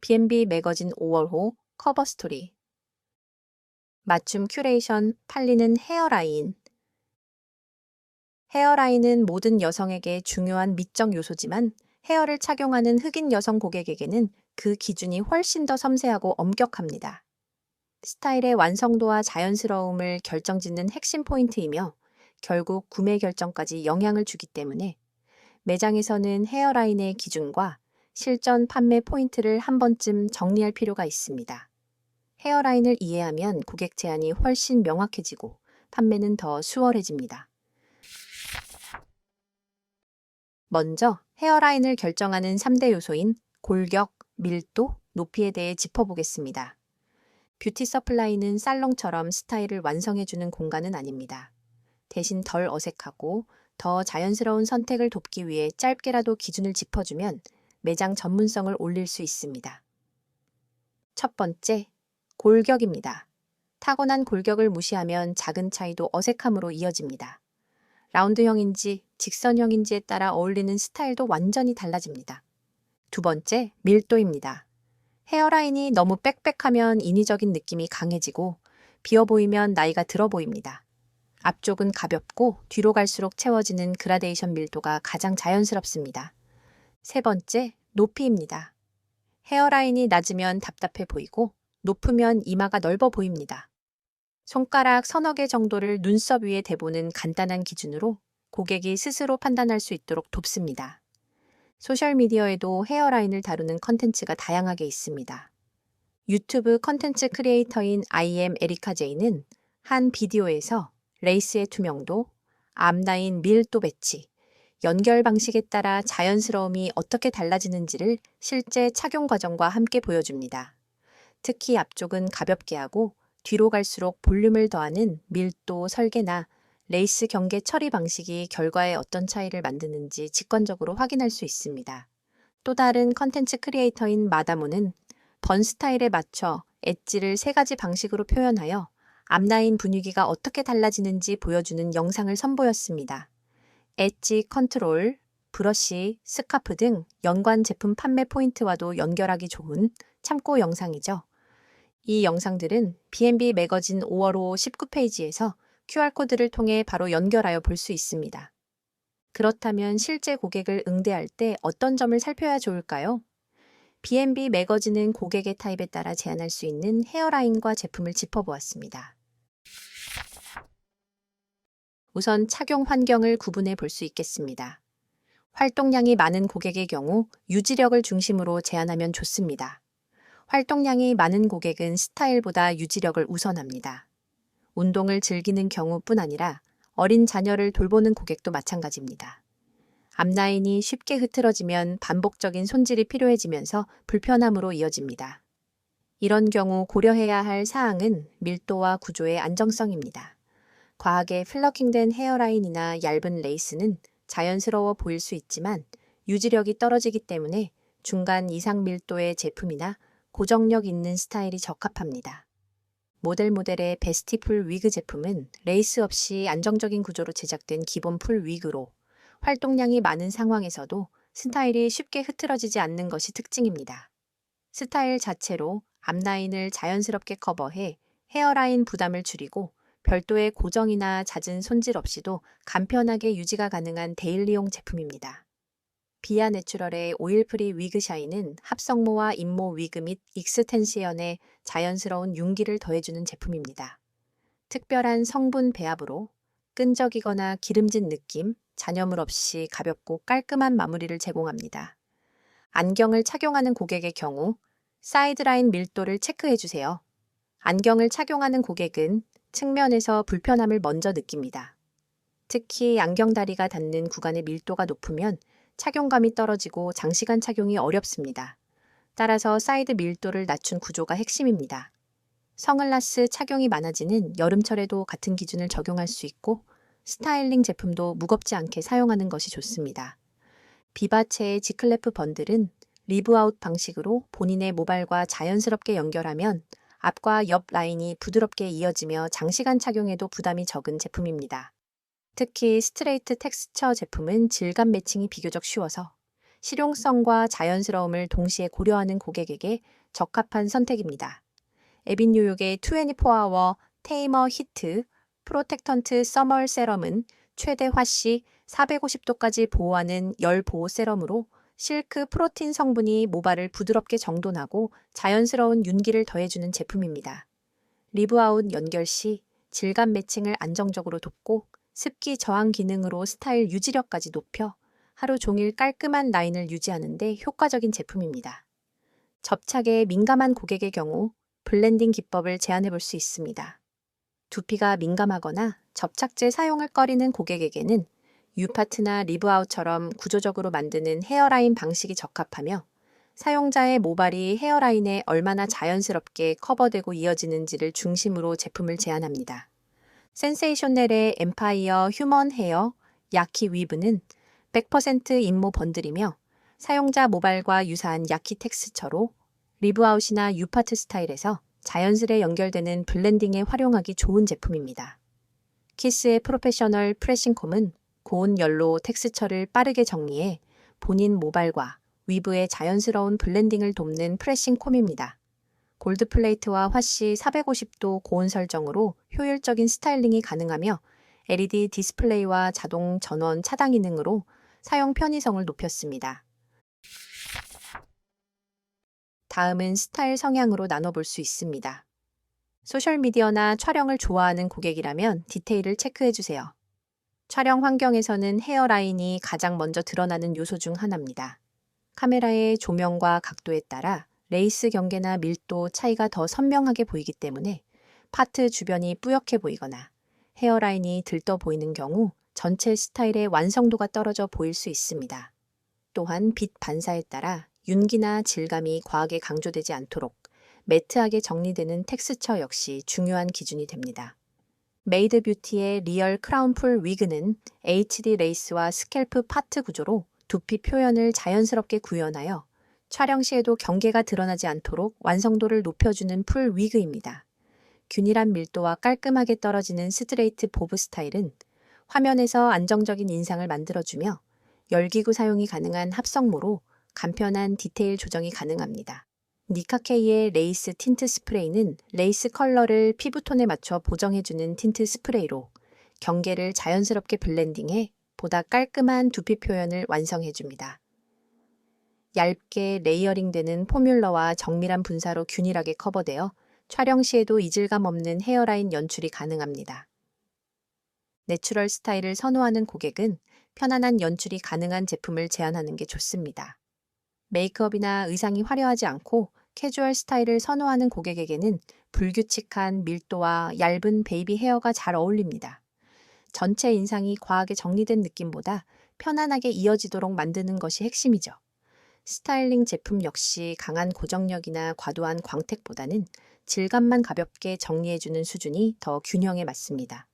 B&B 매거진 5월호 커버 스토리. 맞춤 큐레이션 팔리는 헤어라인. 헤어라인은 모든 여성에게 중요한 미적 요소지만 헤어를 착용하는 흑인 여성 고객에게는 그 기준이 훨씬 더 섬세하고 엄격합니다. 스타일의 완성도와 자연스러움을 결정짓는 핵심 포인트이며 결국 구매 결정까지 영향을 주기 때문에 매장에서는 헤어라인의 기준과 실전 판매 포인트를 한 번쯤 정리할 필요가 있습니다. 헤어라인을 이해하면 고객 제안이 훨씬 명확해지고 판매는 더 수월해집니다. 먼저 헤어라인을 결정하는 3대 요소인 골격, 밀도, 높이에 대해 짚어보겠습니다. 뷰티 서플라이는 살롱처럼 스타일을 완성해주는 공간은 아닙니다. 대신 덜 어색하고 더 자연스러운 선택을 돕기 위해 짧게라도 기준을 짚어주면 매장 전문성을 올릴 수 있습니다. 첫 번째, 골격입니다. 타고난 골격을 무시하면 작은 차이도 어색함으로 이어집니다. 라운드형인지 직선형인지에 따라 어울리는 스타일도 완전히 달라집니다. 두 번째, 밀도입니다. 헤어라인이 너무 빽빽하면 인위적인 느낌이 강해지고 비어 보이면 나이가 들어 보입니다. 앞쪽은 가볍고 뒤로 갈수록 채워지는 그라데이션 밀도가 가장 자연스럽습니다. 세 번째, 높이입니다. 헤어라인이 낮으면 답답해 보이고 높으면 이마가 넓어 보입니다. 손가락 서너 개 정도를 눈썹 위에 대보는 간단한 기준으로 고객이 스스로 판단할 수 있도록 돕습니다. 소셜미디어에도 헤어라인을 다루는 컨텐츠가 다양하게 있습니다. 유튜브 컨텐츠 크리에이터인 IM 에리카 제이는 한 비디오에서 레이스의 투명도, 앞라인 밀도 배치, 연결 방식에 따라 자연스러움이 어떻게 달라지는지를 실제 착용 과정과 함께 보여줍니다. 특히 앞쪽은 가볍게 하고 뒤로 갈수록 볼륨을 더하는 밀도 설계나 레이스 경계 처리 방식이 결과에 어떤 차이를 만드는지 직관적으로 확인할 수 있습니다. 또 다른 컨텐츠 크리에이터인 마다모는 번 스타일에 맞춰 엣지를 3가지 방식으로 표현하여 앞라인 분위기가 어떻게 달라지는지 보여주는 영상을 선보였습니다. 엣지 컨트롤, 브러쉬, 스카프 등 연관 제품 판매 포인트와도 연결하기 좋은 참고 영상이죠. 이 영상들은 B&B 매거진 5월호 19페이지에서 QR코드를 통해 바로 연결하여 볼 수 있습니다. 그렇다면 실제 고객을 응대할 때 어떤 점을 살펴야 좋을까요? B&B 매거진은 고객의 타입에 따라 제안할 수 있는 헤어라인과 제품을 짚어보았습니다. 우선 착용 환경을 구분해 볼 수 있겠습니다. 활동량이 많은 고객의 경우 유지력을 중심으로 제안하면 좋습니다. 활동량이 많은 고객은 스타일보다 유지력을 우선합니다. 운동을 즐기는 경우뿐 아니라 어린 자녀를 돌보는 고객도 마찬가지입니다. 앞라인이 쉽게 흐트러지면 반복적인 손질이 필요해지면서 불편함으로 이어집니다. 이런 경우 고려해야 할 사항은 밀도와 구조의 안정성입니다. 과하게 플러킹된 헤어라인이나 얇은 레이스는 자연스러워 보일 수 있지만 유지력이 떨어지기 때문에 중간 이상 밀도의 제품이나 고정력 있는 스타일이 적합합니다. 모델의 베스티풀 위그 제품은 레이스 없이 안정적인 구조로 제작된 기본 풀 위그로 활동량이 많은 상황에서도 스타일이 쉽게 흐트러지지 않는 것이 특징입니다. 스타일 자체로 앞라인을 자연스럽게 커버해 헤어라인 부담을 줄이고 별도의 고정이나 잦은 손질 없이도 간편하게 유지가 가능한 데일리용 제품입니다. 비아 내추럴의 오일 프리 위그 샤인은 합성모와 인모 위그 및 익스텐시언에 자연스러운 윤기를 더해주는 제품입니다. 특별한 성분 배합으로 끈적이거나 기름진 느낌, 잔여물 없이 가볍고 깔끔한 마무리를 제공합니다. 안경을 착용하는 고객의 경우 사이드라인 밀도를 체크해주세요. 안경을 착용하는 고객은 측면에서 불편함을 먼저 느낍니다. 특히 안경다리가 닿는 구간의 밀도가 높으면 착용감이 떨어지고 장시간 착용이 어렵습니다. 따라서 사이드 밀도를 낮춘 구조가 핵심입니다. 선글라스 착용이 많아지는 여름철에도 같은 기준을 적용할 수 있고 스타일링 제품도 무겁지 않게 사용하는 것이 좋습니다. 비바체의 지클래프 번들은 리브아웃 방식으로 본인의 모발과 자연스럽게 연결하면 앞과 옆 라인이 부드럽게 이어지며 장시간 착용해도 부담이 적은 제품입니다. 특히 스트레이트 텍스처 제품은 질감 매칭이 비교적 쉬워서 실용성과 자연스러움을 동시에 고려하는 고객에게 적합한 선택입니다. 에빈 뉴욕의 24아워 테이머 히트 프로텍턴트 서멀 세럼은 최대 화씨 450도까지 보호하는 열 보호 세럼으로 실크 프로틴 성분이 모발을 부드럽게 정돈하고 자연스러운 윤기를 더해주는 제품입니다. 리브아웃 연결 시 질감 매칭을 안정적으로 돕고 습기 저항 기능으로 스타일 유지력까지 높여 하루 종일 깔끔한 라인을 유지하는 데 효과적인 제품입니다. 접착에 민감한 고객의 경우 블렌딩 기법을 제안해 볼 수 있습니다. 두피가 민감하거나 접착제 사용을 꺼리는 고객에게는 유파트나 리브아웃처럼 구조적으로 만드는 헤어라인 방식이 적합하며 사용자의 모발이 헤어라인에 얼마나 자연스럽게 커버되고 이어지는지를 중심으로 제품을 제안합니다. 센세이션넬의 엠파이어 휴먼 헤어 야키 위브는 100% 인모 번들이며 사용자 모발과 유사한 야키 텍스처로 리브아웃이나 유파트 스타일에서 자연스레 연결되는 블렌딩에 활용하기 좋은 제품입니다. 키스의 프로페셔널 프레싱콤은 고온 열로 텍스처를 빠르게 정리해 본인 모발과 위브의 자연스러운 블렌딩을 돕는 프레싱콤입니다. 골드 플레이트와 화씨 450도 고온 설정으로 효율적인 스타일링이 가능하며 LED 디스플레이와 자동 전원 차단 기능으로 사용 편의성을 높였습니다. 다음은 스타일 성향으로 나눠볼 수 있습니다. 소셜미디어나 촬영을 좋아하는 고객이라면 디테일을 체크해주세요. 촬영 환경에서는 헤어라인이 가장 먼저 드러나는 요소 중 하나입니다. 카메라의 조명과 각도에 따라 레이스 경계나 밀도 차이가 더 선명하게 보이기 때문에 파트 주변이 뿌옇게 보이거나 헤어라인이 들떠 보이는 경우 전체 스타일의 완성도가 떨어져 보일 수 있습니다. 또한 빛 반사에 따라 윤기나 질감이 과하게 강조되지 않도록 매트하게 정리되는 텍스처 역시 중요한 기준이 됩니다. 메이드 뷰티의 리얼 크라운풀 위그는 HD 레이스와 스캘프 파트 구조로 두피 표현을 자연스럽게 구현하여 촬영 시에도 경계가 드러나지 않도록 완성도를 높여주는 풀 위그입니다. 균일한 밀도와 깔끔하게 떨어지는 스트레이트 보브 스타일은 화면에서 안정적인 인상을 만들어주며 열기구 사용이 가능한 합성모로 간편한 디테일 조정이 가능합니다. 니카케이의 레이스 틴트 스프레이는 레이스 컬러를 피부톤에 맞춰 보정해주는 틴트 스프레이로 경계를 자연스럽게 블렌딩해 보다 깔끔한 두피 표현을 완성해줍니다. 얇게 레이어링되는 포뮬러와 정밀한 분사로 균일하게 커버되어 촬영 시에도 이질감 없는 헤어라인 연출이 가능합니다. 내추럴 스타일을 선호하는 고객은 편안한 연출이 가능한 제품을 제안하는 게 좋습니다. 메이크업이나 의상이 화려하지 않고 캐주얼 스타일을 선호하는 고객에게는 불규칙한 밀도와 얇은 베이비 헤어가 잘 어울립니다. 전체 인상이 과하게 정리된 느낌보다 편안하게 이어지도록 만드는 것이 핵심이죠. 스타일링 제품 역시 강한 고정력이나 과도한 광택보다는 질감만 가볍게 정리해주는 수준이 더 균형에 맞습니다.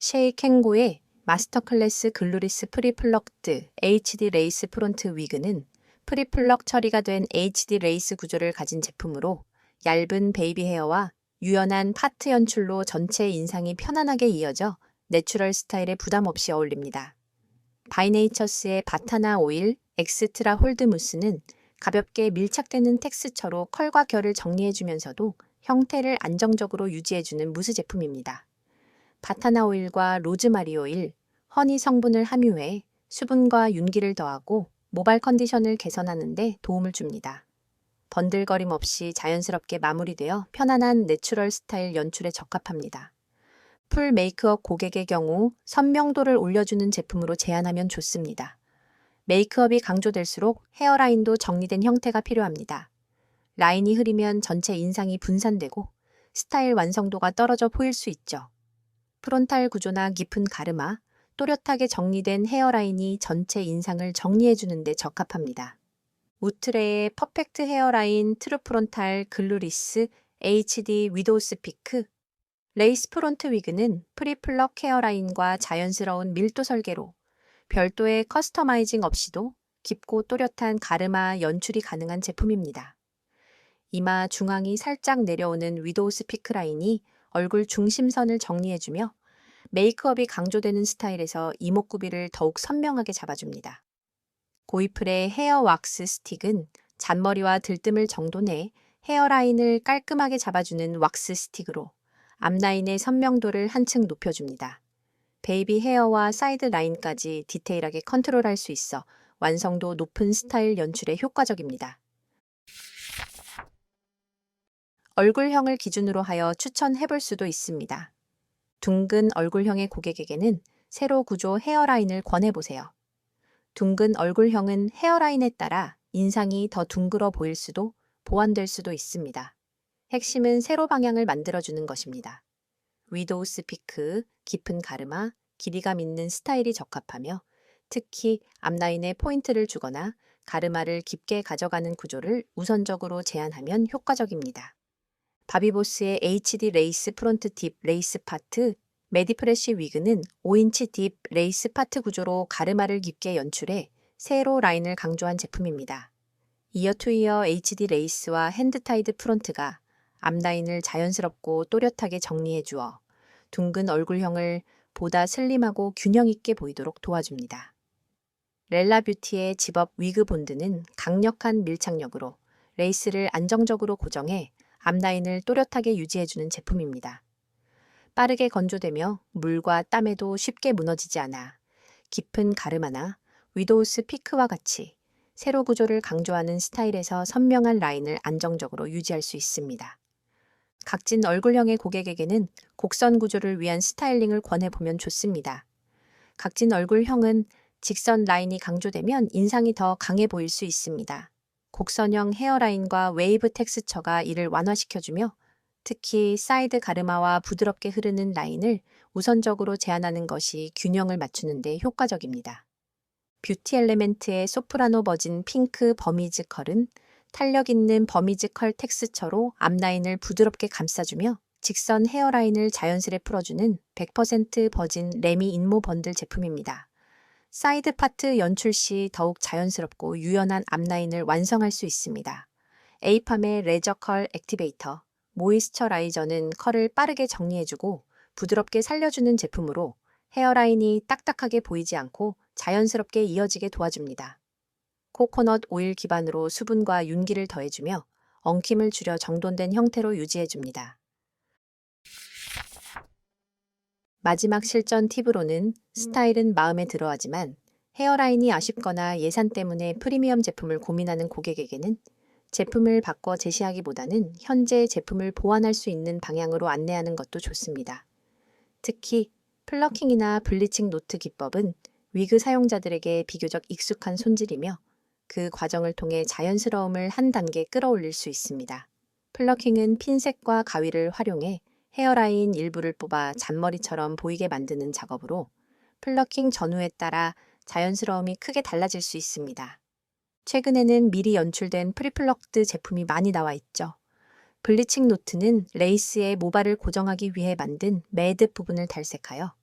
셰이 켄고의 마스터 클래스 글루리스 프리플럭드 HD 레이스 프론트 위그는 프리플럭 처리가 된 HD 레이스 구조를 가진 제품으로 얇은 베이비 헤어와 유연한 파트 연출로 전체 인상이 편안하게 이어져 내추럴 스타일에 부담 없이 어울립니다. 바이네이처스의 바타나 오일 엑스트라 홀드 무스는 가볍게 밀착되는 텍스처로 컬과 결을 정리해주면서도 형태를 안정적으로 유지해주는 무스 제품입니다. 바타나 오일과 로즈마리 오일, 허니 성분을 함유해 수분과 윤기를 더하고 모발 컨디션을 개선하는 데 도움을 줍니다. 번들거림 없이 자연스럽게 마무리되어 편안한 내추럴 스타일 연출에 적합합니다. 풀 메이크업 고객의 경우 선명도를 올려주는 제품으로 제안하면 좋습니다. 메이크업이 강조될수록 헤어라인도 정리된 형태가 필요합니다. 라인이 흐리면 전체 인상이 분산되고 스타일 완성도가 떨어져 보일 수 있죠. 프론탈 구조나 깊은 가르마, 또렷하게 정리된 헤어라인이 전체 인상을 정리해주는 데 적합합니다. 우트레의 퍼펙트 헤어라인 트루 프론탈 글루리스 HD 위도우스 피크 레이스 프론트 위그는 프리플럭 헤어라인과 자연스러운 밀도 설계로 별도의 커스터마이징 없이도 깊고 또렷한 가르마 연출이 가능한 제품입니다. 이마 중앙이 살짝 내려오는 위도우스 피크 라인이 얼굴 중심선을 정리해주며 메이크업이 강조되는 스타일에서 이목구비를 더욱 선명하게 잡아줍니다. 고이플의 헤어 왁스 스틱은 잔머리와 들뜸을 정돈해 헤어라인을 깔끔하게 잡아주는 왁스 스틱으로 앞라인의 선명도를 한층 높여줍니다. 베이비 헤어와 사이드 라인까지 디테일하게 컨트롤할 수 있어 완성도 높은 스타일 연출에 효과적입니다. 얼굴형을 기준으로 하여 추천해볼 수도 있습니다. 둥근 얼굴형의 고객에게는 세로 구조 헤어라인을 권해보세요. 둥근 얼굴형은 헤어라인에 따라 인상이 더 둥글어 보일 수도 보완될 수도 있습니다. 핵심은 세로 방향을 만들어주는 것입니다. 위도우스 피크, 깊은 가르마, 길이감 있는 스타일이 적합하며 특히 앞라인에 포인트를 주거나 가르마를 깊게 가져가는 구조를 우선적으로 제안하면 효과적입니다. 바비보스의 HD 레이스 프론트 딥 레이스 파트 메디프레쉬 위그는 5인치 딥 레이스 파트 구조로 가르마를 깊게 연출해 세로 라인을 강조한 제품입니다. 이어 투 이어 HD 레이스와 핸드타이드 프론트가 앞라인을 자연스럽고 또렷하게 정리해 주어 둥근 얼굴형을 보다 슬림하고 균형 있게 보이도록 도와줍니다. 렐라 뷰티의 집업 위그 본드는 강력한 밀착력으로 레이스를 안정적으로 고정해 앞라인을 또렷하게 유지해주는 제품입니다. 빠르게 건조되며 물과 땀에도 쉽게 무너지지 않아 깊은 가르마나 위도우스 피크와 같이 세로 구조를 강조하는 스타일에서 선명한 라인을 안정적으로 유지할 수 있습니다. 각진 얼굴형의 고객에게는 곡선 구조를 위한 스타일링을 권해보면 좋습니다. 각진 얼굴형은 직선 라인이 강조되면 인상이 더 강해 보일 수 있습니다. 곡선형 헤어라인과 웨이브 텍스처가 이를 완화시켜주며 특히 사이드 가르마와 부드럽게 흐르는 라인을 우선적으로 제안하는 것이 균형을 맞추는 데 효과적입니다. 뷰티 엘레멘트의 소프라노 버진 핑크 버미즈 컬은 탄력 있는 버미즈 컬 텍스처로 앞라인을 부드럽게 감싸주며 직선 헤어라인을 자연스레 풀어주는 100% 버진 레미 인모 번들 제품입니다. 사이드 파트 연출 시 더욱 자연스럽고 유연한 앞라인을 완성할 수 있습니다. 에이팜의 레저 컬 액티베이터, 모이스처라이저는 컬을 빠르게 정리해주고 부드럽게 살려주는 제품으로 헤어라인이 딱딱하게 보이지 않고 자연스럽게 이어지게 도와줍니다. 코코넛 오일 기반으로 수분과 윤기를 더해주며 엉킴을 줄여 정돈된 형태로 유지해줍니다. 마지막 실전 팁으로는 스타일은 마음에 들어하지만 헤어라인이 아쉽거나 예산 때문에 프리미엄 제품을 고민하는 고객에게는 제품을 바꿔 제시하기보다는 현재 제품을 보완할 수 있는 방향으로 안내하는 것도 좋습니다. 특히 플러킹이나 블리칭 노트 기법은 위그 사용자들에게 비교적 익숙한 손질이며 그 과정을 통해 자연스러움을 한 단계 끌어올릴 수 있습니다. 플러킹은 핀셋과 가위를 활용해 헤어라인 일부를 뽑아 잔머리처럼 보이게 만드는 작업으로 플러킹 전후에 따라 자연스러움이 크게 달라질 수 있습니다. 최근에는 미리 연출된 프리플럭드 제품이 많이 나와 있죠. 블리칭 노트는 레이스의 모발을 고정하기 위해 만든 매듭 부분을 탈색하여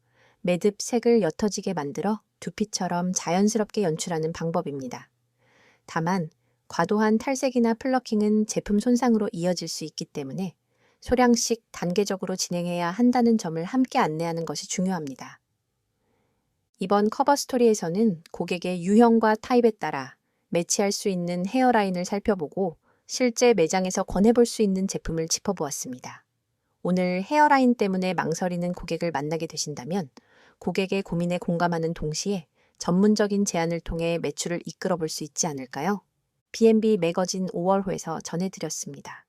매듭 색을 옅어지게 만들어 두피처럼 자연스럽게 연출하는 방법입니다. 다만 과도한 탈색이나 플러킹은 제품 손상으로 이어질 수 있기 때문에 소량씩 단계적으로 진행해야 한다는 점을 함께 안내하는 것이 중요합니다. 이번 커버 스토리에서는 고객의 유형과 타입에 따라 매치할 수 있는 헤어라인을 살펴보고 실제 매장에서 권해볼 수 있는 제품을 짚어보았습니다. 오늘 헤어라인 때문에 망설이는 고객을 만나게 되신다면 고객의 고민에 공감하는 동시에 전문적인 제안을 통해 매출을 이끌어 볼 수 있지 않을까요? B&B 매거진 5월호에서 전해드렸습니다.